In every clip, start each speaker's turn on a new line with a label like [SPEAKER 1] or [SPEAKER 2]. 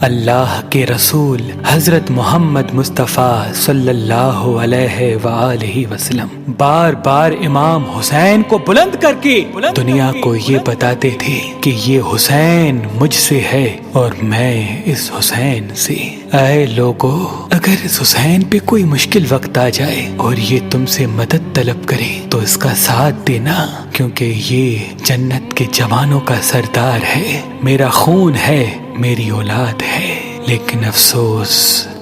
[SPEAKER 1] اللہ کے رسول حضرت محمد مصطفیٰ صلی اللہ علیہ وآلہ وسلم بار بار امام حسین کو بلند کر کے دنیا کو یہ بتاتے تھے کہ یہ حسین مجھ سے ہے اور میں اس حسین سے۔ اے لوگو، اگر اس حسین پہ کوئی مشکل وقت آ جائے اور یہ تم سے مدد طلب کرے تو اس کا ساتھ دینا، کیونکہ یہ جنت کے جوانوں کا سردار ہے، میرا خون ہے، میری اولاد ہے۔ لیکن افسوس،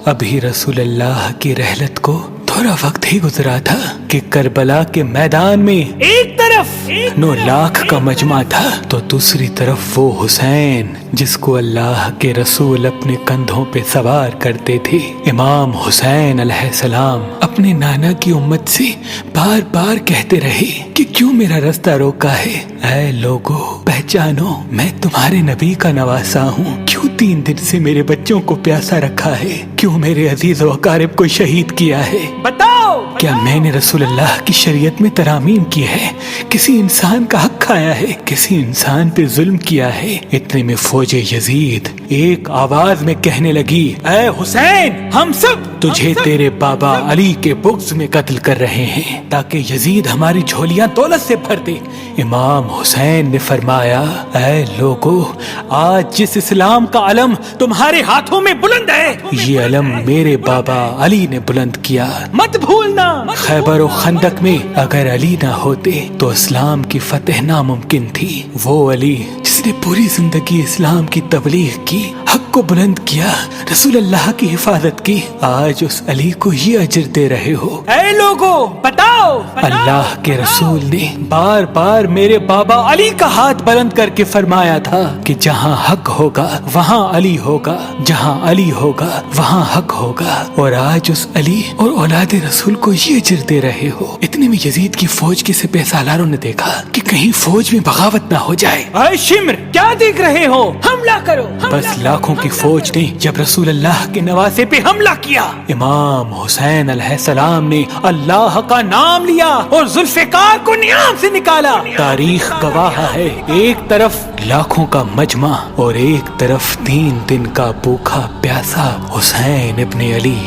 [SPEAKER 1] ابھی رسول اللہ کی رحلت کو تھوڑا وقت ہی گزرا تھا کہ کربلا کے میدان میں ایک طرف 9 لاکھ کا مجمع تھا تو دوسری طرف وہ حسین جس کو اللہ کے رسول اپنے کندھوں پہ سوار کرتے تھے۔ امام حسین علیہ السلام اپنے نانا کی امت سے بار بار کہتے رہے کہ کیوں میرا رستہ روکا ہے؟ اے لوگو، پہچانو، میں تمہارے نبی کا نواسا ہوں۔ کیوں 3 دن سے میرے بچوں کو پیاسا رکھا ہے؟ کیوں میرے عزیز و اقارب کو شہید کیا ہے؟ بتاؤ، کیا میں نے رسول اللہ کی شریعت میں ترامیم کی ہے؟ کسی انسان کا حق کھایا ہے؟ کسی انسان پہ ظلم کیا ہے؟ اتنے میں فوج یزید ایک آواز میں کہنے لگی، اے حسین، ہم سب تجھے تیرے بابا علی کے بغض میں قتل کر رہے ہیں تاکہ یزید ہماری جھولیاں دولت سے بھر دے۔ امام حسین نے فرمایا، اے لوگو، آج جس اسلام کا علم تمہارے ہاتھوں میں بلند ہے، یہ علم میرے بابا علی نے بلند کیا۔ مت بھولنا، خیبر و خندق میں اگر علی نہ ہوتے تو اسلام کی فتح ناممکن تھی۔ وہ علی جس نے پوری زندگی اسلام کی تبلیغ کی، حق کو بلند کیا، رسول اللہ کی حفاظت کی، آج اس علی کو یہ اجر دے رہے ہو۔ اے لوگو، بتاؤ، اللہ کے رسول نے بار بار میرے بابا علی کا ہاتھ بلند کر کے فرمایا تھا کہ جہاں حق ہوگا وہاں علی ہوگا، جہاں علی ہوگا وہاں حق ہوگا، اور آج اس علی اور اولاد رسول کو یہ اجر دے رہے ہو۔ اتنے میں یزید کی فوج کے سپہ سالاروں نے دیکھا کہ کہیں فوج میں بغاوت نہ ہو جائے۔ اے شمر، کیا دیکھ رہے ہو؟ حملہ کرو۔ بس لاکھوں کی فوج نے جب رسول اللہ کے نواسے پہ حملہ کیا، امام حسین علیہ السلام نے اللہ کا نام لیا اور ذوالفقار کو نیام سے نکالا۔ تاریخ گواہ ہے، ایک طرف لاکھوں کا مجمع اور ایک طرف 3 دن کا بھوکا پیاسا حسین ابن علی۔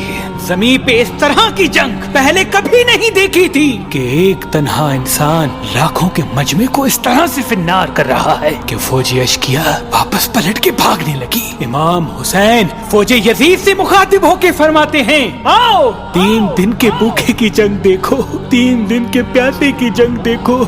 [SPEAKER 1] زمین پہ اس طرح کی جنگ پہلے کبھی نہیں دیکھی تھی کہ ایک تنہا انسان لاکھوں کے مجمع کو اس طرح سے فنار کر رہا ہے کہ فوج اشکیا واپس پلٹ کے بھاگنے لگی۔ امام حسین فوج یزید سے مخاطب ہو کے فرماتے ہیں، آؤ، 3 دن کے بھوکے کی جنگ دیکھو، 3 دن کے پیاسے کی جنگ دیکھو،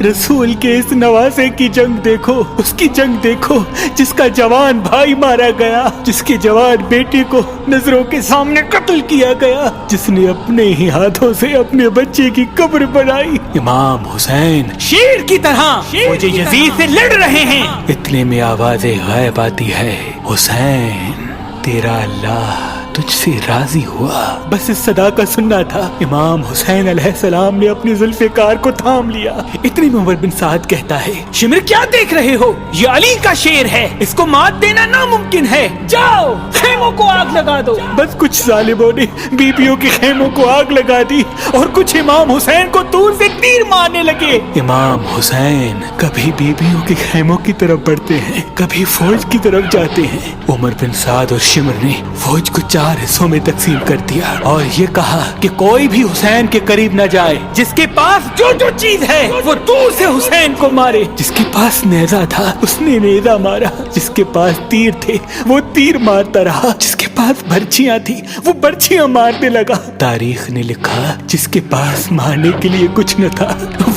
[SPEAKER 1] رسول کے اس نواسے کی جنگ دیکھو، اس کی جنگ دیکھو جس کا جوان بھائی مارا گیا، جس کے جوان بیٹے کو نظروں کے سامنے قتل کیا گیا، جس نے اپنے ہی ہاتھوں سے اپنے بچے کی قبر بنائی۔ امام حسین شیر کی طرح فوج یزید سے لڑ رہے ہیں۔ اتنے میں آواز غائب آتی ہے، حسین، تیرا اللہ تجھ سے راضی ہوا۔ بس اس صدا کا سننا تھا، امام حسین علیہ السلام نے اپنے ذوالفقار کو تھام لیا۔ اتنی میں عمر بن سعد کہتا ہے، شمر، کیا دیکھ رہے ہو؟ یہ علی کا شیر ہے، اس کو مات دینا ناممکن ہے، جاؤ خیموں کو آگ لگا دو۔ بس کچھ ظالموں نے بیبیوں کے خیموں کو آگ لگا دی اور کچھ امام حسین کو دور سے تیر مارنے لگے۔ امام حسین کبھی بیبیوں کے خیموں کی طرف بڑھتے ہیں، کبھی فوج کی طرف جاتے ہیں۔ عمر بن سعد اور شمر نے فوج کو 4 حصوں میں تقسیم کر دیا اور یہ کہا کہ کوئی بھی حسین کے قریب نہ جائے، جس کے پاس جو چیز ہے وہ دور سے حسین کو مارے۔ جس کے پاس نیزہ تھا اس نے نیزہ مارا، جس کے پاس تیر تھے وہ تیر مارتا رہا، جس کے پاس برچیاں تھی وہ برچیاں مارنے لگا۔ تاریخ نے لکھا جس کے پاس مارنے کے لیے کچھ نہ تھا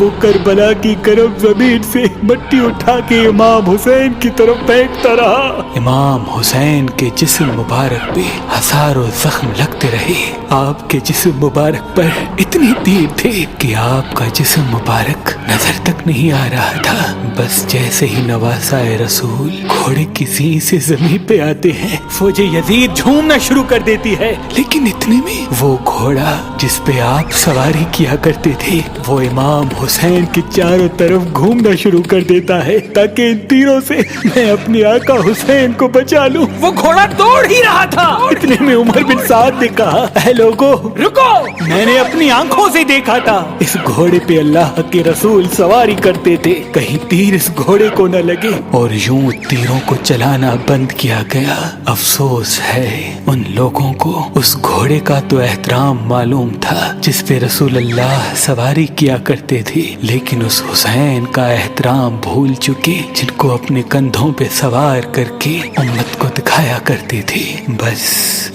[SPEAKER 1] وہ کربلا کی گرم زمین سے مٹی اٹھا کے امام حسین کی طرف پھینکتا رہا۔ امام حسین کے جسم مبارک پہ ہزاروں زخم لگتے رہے، آپ کے جسم مبارک پر اتنے تیر تھے کہ آپ کا جسم مبارک نظر تک نہیں آ رہا تھا۔ بس جیسے ہی نواسا رسول گھوڑے کی زین سے زمین پہ آتے ہیں، فوج یزید جھومنا شروع کر دیتی ہے، لیکن اتنے میں وہ گھوڑا जिस पे आप सवारी किया करते थे वो इमाम हुसैन के चारों तरफ घूमना शुरू कर देता है ताकि इन तीरों से मैं अपने आका हुसैन को बचा लूं।
[SPEAKER 2] वो घोड़ा दौड़ ही रहा था।
[SPEAKER 1] इतने में उमर बिन साद ने कहा, ऐ लोगो
[SPEAKER 2] रुको,
[SPEAKER 1] मैंने अपनी आंखों से देखा था इस घोड़े पे अल्लाह के रसूल सवारी करते थे, कहीं तीर इस घोड़े को न लगे। और यूं तीरों को चलाना बंद किया गया। अफसोस है उन लोगों को उस घोड़े का तो एहतराम मालूम था जिस पे रसूल अल्लाह सवारी किया करते थे, लेकिन उस हुसैन का एहतराम भूल चुके जिनको अपने कंधों पे सवार करके उम्मत को दिखाया करते थे। बस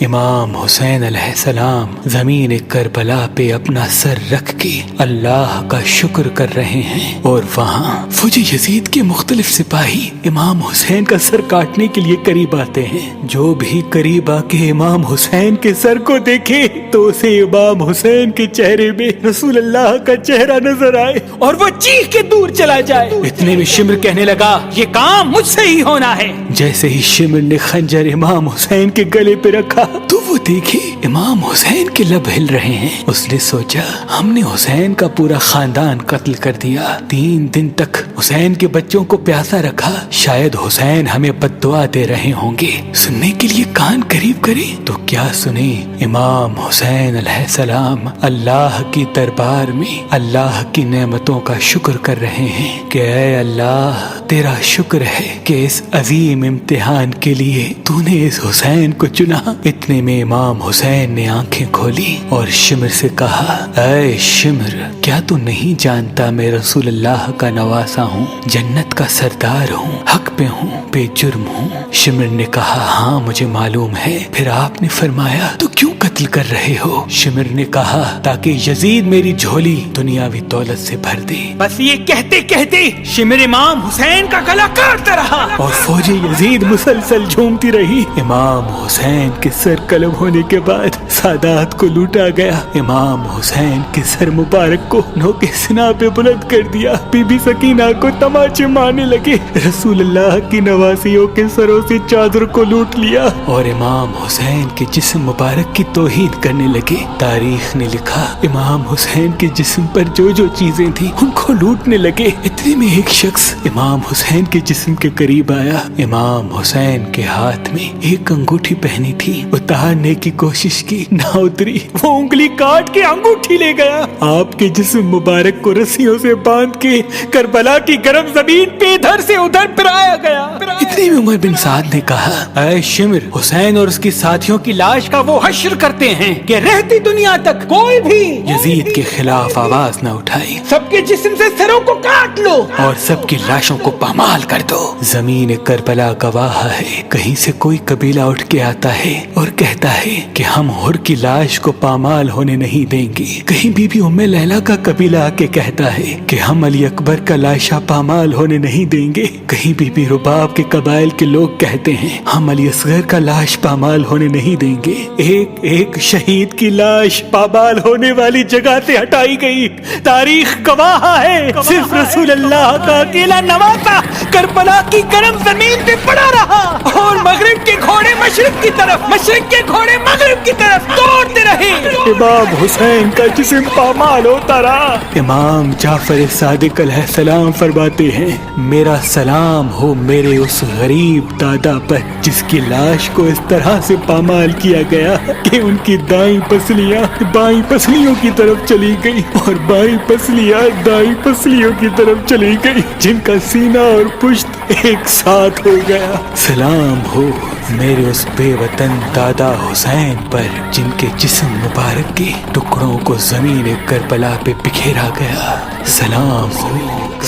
[SPEAKER 1] इमाम हुसैन अलैहिस्सलाम जमीन करबला पे अपना सर रख के अल्लाह का शुक्र कर रहे हैं और वहाँ फौजी यजीद के मुख्तलिफ सिपाही इमाम हुसैन का सर काटने के लिए करीब आते हैं। जो भी करीब आके इमाम हुसैन के सर को देखे तो उसे इमाम हुसैन के चेहरे में रसूल अल्लाह का चेहरा नजर आए
[SPEAKER 2] और वो चीख के दूर चला जाए।
[SPEAKER 1] इतने में शिमर कहने लगा,
[SPEAKER 2] ये काम मुझसे ही होना है।
[SPEAKER 1] जैसे ही शिमर ने खंजर इमाम हुसैन के गले पे रखा तो वो देखे इमाम हुसैन के लब हिल रहे हैं। उसने सोचा हमने हुसैन का पूरा खानदान कत्ल कर दिया, 3 दिन तक हुसैन के बच्चों को प्यासा रखा, शायद हुसैन हमें बद्दुआ दे रहे होंगे। सुनने के लिए कान करीब करे तो क्या सुने, इमाम हुसैन अलैहिस्सलाम अल्लाह की दरबार में अल्लाह की नेमतों का शुक्र कर रहे हैं कि ऐ अल्लाह तेरा शुक्र है कि इस अजीम इम्तिहान के लिए तूने इस हुसैन को चुना। इतने में इमाम हुसैन ने आंखें खोली और शिमर से कहा, ऐ शिमर क्या तू नहीं जानता मैं रसूल अल्लाह का नवासा हूँ, जन्नत का सरदार हूँ, हक पे हूँ, बेजुर्म हूँ। शिमर ने कहा, हाँ मुझे मालूम है, फिर आपने फरमाया तो क्यों कत्ल कर रहे हो? शिमर ने कहा, ताकि यजीद मेरी झोली दुनियावी दौलत से भर दे।
[SPEAKER 2] बस ये कहते कहते शिमर इमाम हुसैन का गला काटता रहा
[SPEAKER 1] और फौजी यजीद मुसलसल झूमती रही। इमाम हुसैन के सर कलम होने के बाद सादात को लूटा गया। इमाम हुसैन के सर मुबारक को नोके सिना पे बुलंद कर दिया। बीबी सकीना को तमाचे मारने लगे। रसूल अल्लाह की नवासियों के सरों से चादर को लूट लिया और इमाम हुसैन के जिस्म मुबारक की तौहीन करने लगे। तारीख ने लिखा इमाम हुसैन के जिस्म पर जो जो चीजें थी उनको लूटने लगे। इतने में एक शख्स इमाम हुसैन के जिस्म के करीब आया। इमाम हुसैन के हाथ में एक अंगूठी पहनी थी, उतारने की कोशिश की, ना उतरी। वो उंगली काट के अंगूठी ले गया। आपके जिस्म मुबारक को रस्सियों से बांध के करबला की गर्म जमीन पे इधर से उधर फिराया गया। इतने में उमर बिन साद ने कहा, ऐ शिमर हुसैन और उसके साथियों की लाश का वो हश्र करते हैं कि रहती दुनिया तक कोई भी यजीद के खिलाफ आवाज न उठाए।
[SPEAKER 2] सबके जिस्म से सरों को काट लो
[SPEAKER 1] और सबकी लाशों को पामाल कर दो। जमीन करबला गवाह है, कहीं से कोई कबीला उठ के आता है और कहता है कि हम हुर की लाश को पामाल होने नहीं देंगे। कहीं बीबी उम्मे लैला का कबीला आके कहता है कि हम अली अकबर का लाशा पामाल होने नहीं देंगे। कहीं बीबी रुबाब के कबाइल के लोग कहते हैं हम अली असगर का लाश पामाल होने नहीं देंगे। एक एक शहीद की लाश पामाल होने वाली जगह से हटाई गई। तारीख गवाह है सिर्फ रसूल अल्लाह का अकेला नवासा करबला की गर्म जमीन पे पड़ा रहा
[SPEAKER 2] और मगरिब के घोड़े मशरिक की तरफ, मशरिक के घोड़े मगरिब की तरफ दौड़ते रहे।
[SPEAKER 1] इमाम हुसैन का जिस्म पामाल होता रहा। इमाम जाफर सादिक अलैहिस्सलाम फरमाते हैं, मेरा सलाम हो मेरे उस गरीब दादा पर जिसकी लाश को इस तरह से पामाल किया गया कि उनकी दाईं पसलियां बाईं पसलियों की तरफ चली गई और बाईं पसलियां दाईं पसलियों की तरफ चली गई, जिनका सीना और पुश्त एक साथ हो गया। सलाम हो मेरे उस बेवतन दादा हुसैन पर जिनके जिस्म मुबारक के टुकड़ों को जमीन करबला पे बिखेरा गया। सलाम हो,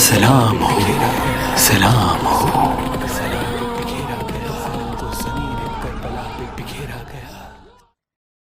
[SPEAKER 1] सलाम हो, सलाम हो। बिखेरा गया तो जमीन करबला पे बिखेरा गया।